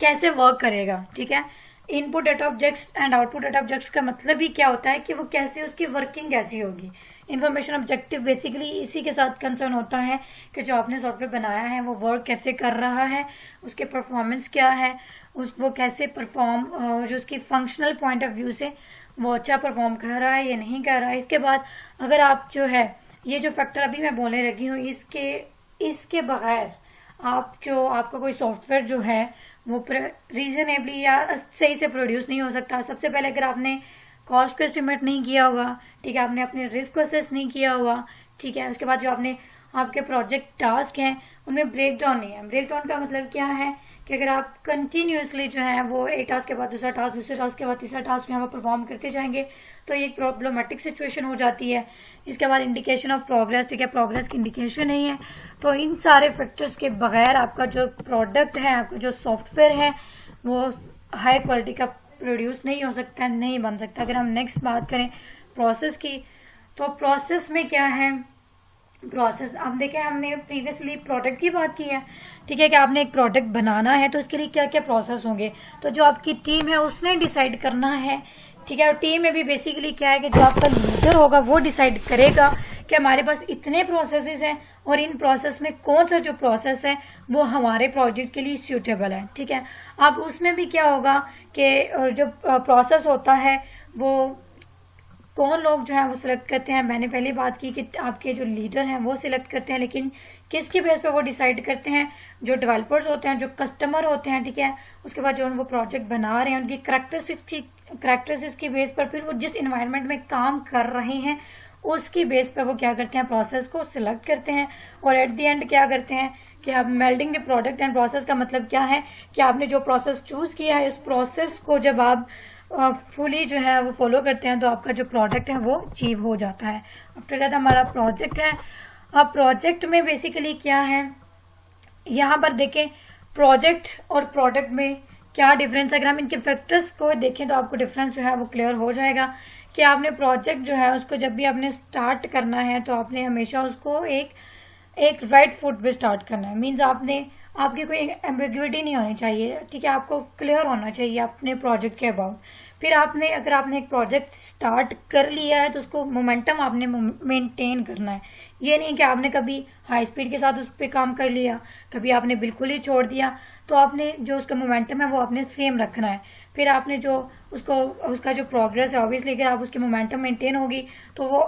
कैसे वर्क करेगा, ठीक है। Input data objects and output data objects का मतलब ही क्या होता है कि वो कैसे, उसकी वर्किंग कैसी होगी। इन्फॉर्मेशन ऑब्जेक्टिव बेसिकली इसी के साथ कंसर्न होता है कि जो आपने सॉफ्टवेयर बनाया है वो वर्क कैसे कर रहा है, उसके परफॉर्मेंस क्या है, वो कैसे परफॉर्म, जो उसकी फंक्शनल पॉइंट ऑफ व्यू से वो अच्छा परफॉर्म कर रहा है या नहीं कर रहा है। इसके बाद अगर आप जो है ये जो फैक्टर अभी मैं बोलने लगी हूँ इसके बगैर आपका कोई सॉफ्टवेयर जो है वो रीजनेबली या सही से प्रोड्यूस नहीं हो सकता। सबसे पहले अगर आपने कॉस्ट को एस्टिमेट नहीं किया हुआ, ठीक है, आपने अपने रिस्क को असेस नहीं किया हुआ, ठीक है। उसके बाद जो आपके प्रोजेक्ट टास्क हैं उनमें ब्रेक डाउन नहीं है। ब्रेक डाउन का मतलब क्या है कि अगर आप कंटिन्यूसली जो है वो एक टास्क के बाद दूसरा टास्क, दूसरे टास्क के बाद तीसरा टास्क यहाँ पर परफॉर्म करते जाएंगे तो ये एक प्रॉब्लमेटिक सिचुएशन हो जाती है। इसके बाद इंडिकेशन ऑफ प्रोग्रेस, ठीक है, प्रोग्रेस की इंडिकेशन नहीं है। तो इन सारे फैक्टर्स के बगैर आपका जो प्रोडक्ट है, आपका जो सॉफ्टवेयर है वो हाई क्वालिटी का प्रोड्यूस नहीं हो सकता, नहीं बन सकता। अगर हम नेक्स्ट बात करें प्रोसेस की तो प्रोसेस में क्या है, प्रोसेस अब देखें, हमने प्रीवियसली प्रोडक्ट की बात की है, ठीक है, कि आपने एक प्रोडक्ट बनाना है तो उसके लिए क्या क्या प्रोसेस होंगे। तो जो आपकी टीम है उसने डिसाइड करना है, ठीक है। और टीम में भी बेसिकली क्या है कि जो आपका लीडर होगा वो डिसाइड करेगा कि हमारे पास इतने प्रोसेसेस हैं और इन प्रोसेस में कौन सा जो प्रोसेस है वो हमारे प्रोजेक्ट के लिए सूटेबल है, ठीक है। अब उसमें भी क्या होगा कि जो प्रोसेस होता है वो कौन लोग जो है वो सिलेक्ट करते हैं। मैंने पहले बात की कि आपके जो लीडर हैं वो सिलेक्ट करते हैं, लेकिन किसकी बेस पे वो डिसाइड करते हैं, जो डेवलपर्स होते हैं, जो कस्टमर होते हैं, ठीक है। उसके बाद जो वो प्रोजेक्ट बना रहे हैं उनकी करैक्टरिस्टिक्स की बेस पर फिर वो जिस इन्वायरमेंट में काम कर रहे हैं उसकी बेस पर वो क्या करते हैं, प्रोसेस को सिलेक्ट करते हैं। और एट द एंड क्या करते हैं कि आप melding the product and process का मतलब क्या है कि आपने जो प्रोसेस चूज किया है इस प्रोसेस को जब आप फुली जो है वो फॉलो करते हैं तो आपका जो प्रोडक्ट है वो अचीव हो जाता है। आफ्टर दैट हमारा प्रोजेक्ट है। अब प्रोजेक्ट में बेसिकली क्या है, यहाँ पर देखें प्रोजेक्ट और प्रोडक्ट में क्या डिफरेंस है। अगर हम इनके फैक्टर्स को देखें तो आपको डिफरेंस जो है वो क्लियर हो जाएगा कि आपने प्रोजेक्ट जो है उसको जब भी आपने स्टार्ट करना है तो आपने हमेशा उसको एक राइट फुट पे स्टार्ट करना है। मीन्स आपकी कोई एम्बिग्युइटी नहीं होनी चाहिए, ठीक है, आपको क्लियर होना चाहिए अपने प्रोजेक्ट के अबाउट। फिर अगर आपने एक प्रोजेक्ट स्टार्ट कर लिया है तो उसको मोमेंटम आपने मेंटेन करना है। ये नहीं कि आपने कभी हाई स्पीड के साथ उस पर काम कर लिया, कभी आपने बिल्कुल ही छोड़ दिया। तो आपने जो उसका मोमेंटम है वो आपने सेम रखना है। फिर आपने जो उसका जो प्रोग्रेस है, ऑब्वियसली अगर आप उसकी मोमेंटम मेंटेन होगी तो वो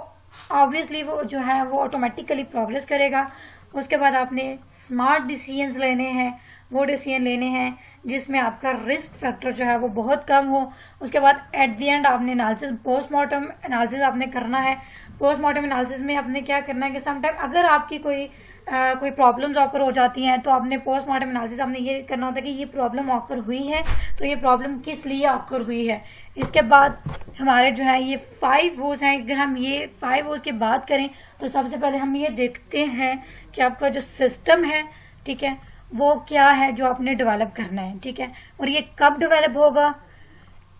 ऑब्वियसली वो जो है वो ऑटोमेटिकली प्रोग्रेस करेगा। उसके बाद आपने स्मार्ट डिसीजंस लेने हैं, वो डिसीजन लेने हैं जिसमें आपका रिस्क फैक्टर जो है वो बहुत कम हो। उसके बाद एट द एंड आपने एनालिसिस, पोस्टमार्टम एनालिसिस आपने करना है। पोस्टमार्टम एनालिसिस में आपने क्या करना है कि समटाइम अगर आपकी कोई प्रॉब्लम्स ऑकर हो जाती हैं तो आपने पोस्टमार्टम एनालिसिस आपने ये करना होता है कि ये प्रॉब्लम ऑकर हुई है तो ये प्रॉब्लम किस लिए ऑकर हुई है। इसके बाद हमारे जो है ये 5 वोज हैं। अगर हम ये 5 वोज की बात करें तो सबसे पहले हम ये देखते हैं कि आपका जो सिस्टम है, ठीक है, वो क्या है जो आपने डेवलप करना है, ठीक है, और ये कब डेवलप होगा,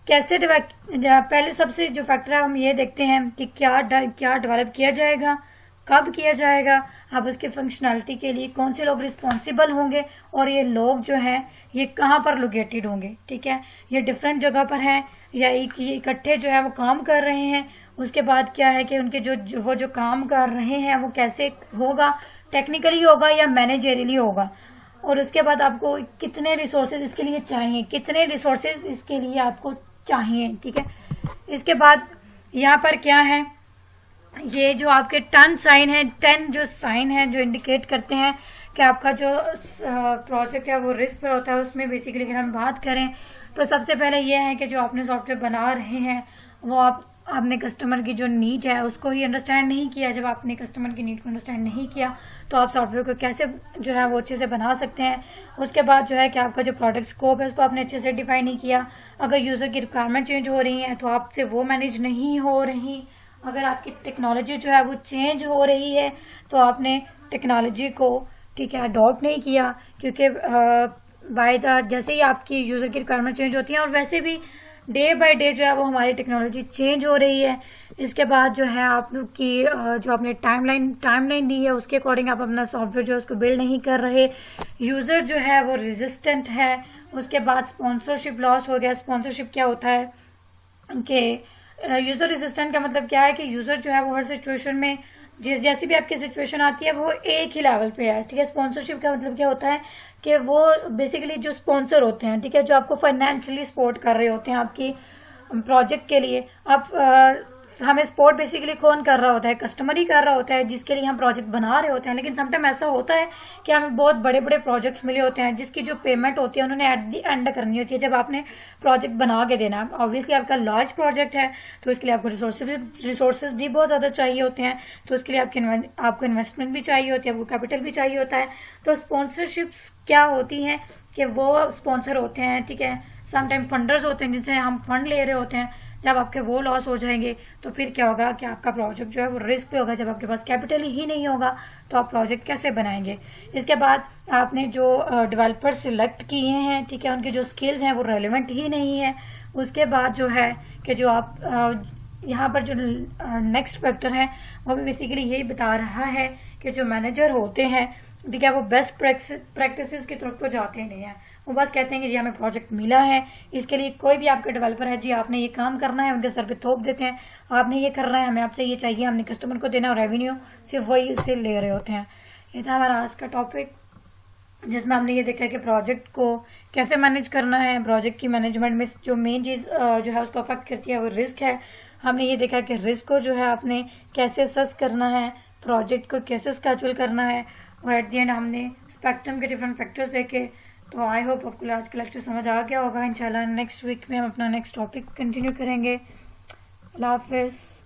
कैसे डेवलप। पहले सबसे जो फैक्टर है हम ये देखते हैं कि क्या डेवलप किया जाएगा, कब किया जाएगा, अब उसके फंक्शनैलिटी के लिए कौन से लोग रिस्पॉन्सिबल होंगे और ये लोग जो हैं ये कहाँ पर लोकेटेड होंगे, ठीक है, ये डिफरेंट जगह पर हैं या इकट्ठे जो है वो काम कर रहे हैं। उसके बाद क्या है कि उनके वो जो काम कर रहे हैं वो कैसे होगा, टेक्निकली होगा या मैनेजरियली होगा। और उसके बाद आपको कितने रिसोर्सेज इसके लिए चाहिए, कितने रिसोर्सेज इसके लिए आपको चाहिए, ठीक है। इसके बाद यहाँ पर क्या है, ये जो आपके 10 साइन है, 10 जो साइन है जो इंडिकेट करते हैं कि आपका जो प्रोजेक्ट है वो रिस्क पर होता है। उसमें बेसिकली अगर हम बात करें तो सबसे पहले ये है कि जो आपने सॉफ्टवेयर बना रहे हैं वो आपने कस्टमर की जो नीड है उसको ही अंडरस्टैंड नहीं किया। जब आपने कस्टमर की नीड को अंडरस्टैंड नहीं किया तो आप सॉफ्टवेयर को कैसे जो है वो अच्छे से बना सकते हैं। उसके बाद जो है कि आपका जो प्रोडक्ट स्कोप है उसको आपने अच्छे से डिफाइन नहीं किया। अगर यूजर की रिक्वायरमेंट चेंज हो रही है तो आपसे वो मैनेज नहीं हो रही। अगर आपकी टेक्नोलॉजी जो है वो चेंज हो रही है तो आपने टेक्नोलॉजी को, ठीक है, अडॉप्ट नहीं किया, क्योंकि बाय द जैसे ही आपकी यूजर की रिक्वायरमेंट चेंज होती है और वैसे भी डे बाय डे जो है वो हमारी टेक्नोलॉजी चेंज हो रही है। इसके बाद जो है आपकी जो आपने टाइमलाइन दी है उसके अकॉर्डिंग आप अपना सॉफ्टवेयर जो है उसको बिल्ड नहीं कर रहे। यूजर जो है वो रेजिस्टेंट है। उसके बाद स्पॉन्सरशिप लॉस हो गया। स्पॉन्सरशिप क्या होता है कि यूजर रेजिस्टेंट का मतलब क्या है कि यूजर जो है वो हर सिचुएशन में जैसी भी आपकी सिचुएशन आती है वो एक ही लेवल पे है, ठीक है। स्पॉन्सरशिप का मतलब क्या होता है कि वो बेसिकली जो स्पॉन्सर होते हैं, ठीक है, जो आपको फाइनेंशियली सपोर्ट कर रहे होते हैं आपकी प्रोजेक्ट के लिए। आप हमें सपोर्ट बेसिकली कौन कर रहा होता है, कस्टमर ही कर रहा होता है जिसके लिए हम प्रोजेक्ट बना रहे होते हैं। लेकिन समटाइम ऐसा होता है कि हमें बहुत बड़े बड़े प्रोजेक्ट्स मिले होते हैं जिसकी जो पेमेंट होती है उन्होंने एट दी एंड करनी होती है जब आपने प्रोजेक्ट बना के देना है। ऑब्वियसली आपका लार्ज प्रोजेक्ट है तो इसके लिए आपको रिसोर्सेज भी बहुत ज्यादा चाहिए होते हैं, तो इसके लिए आपको इन्वेस्टमेंट भी चाहिए होती है, आपको कैपिटल भी चाहिए होता है। तो स्पॉन्सरशिप्स क्या होती हैं कि वो स्पॉन्सर होते हैं, ठीक है, समटाइम फंडर्स होते हैं जिनसे हम फंड ले रहे होते हैं। जब आपके वो लॉस हो जाएंगे तो फिर क्या होगा कि आपका प्रोजेक्ट जो है वो रिस्क पे होगा। जब आपके पास कैपिटल ही नहीं होगा तो आप प्रोजेक्ट कैसे बनाएंगे। इसके बाद आपने जो डेवलपर सिलेक्ट किए हैं, ठीक है, उनकी जो स्किल्स हैं वो रेलिवेंट ही नहीं है। उसके बाद जो है कि जो आप यहाँ पर जो नेक्स्ट फैक्टर है वो भी बेसिकली यही बता रहा है कि जो मैनेजर होते हैं, ठीक है, वो बेस्ट प्रैक्टिसेस की तरफ तो जाते नहीं है। वो बस कहते हैं कि जी हमें प्रोजेक्ट मिला है, इसके लिए कोई भी आपका डेवलपर है जी आपने ये काम करना है, उनके सर पे थोप देते हैं, आपने ये करना है, हमें आपसे ये चाहिए, हमने कस्टमर को देना और रेवेन्यू सिर्फ वही उससे ले रहे होते हैं। ये था हमारा आज का टॉपिक जिसमें हमने ये देखा कि प्रोजेक्ट को कैसे मैनेज करना है। प्रोजेक्ट की मैनेजमेंट में जो मेन चीज जो है उसको अफेक्ट करती है वो रिस्क है। हमने ये देखा कि रिस्क को जो है आपने कैसे सस करना है, प्रोजेक्ट को कैसे स्केड्यूल करना है, और एट द एंड हमने स्पेक्ट्रम के डिफरेंट फैक्टर्स देखे। तो आई होप आपको आज का लेक्चर समझ आ गया होगा। इंशाल्लाह नेक्स्ट वीक में हम अपना नेक्स्ट टॉपिक कंटिन्यू करेंगे। अल्लाह हाफिज़।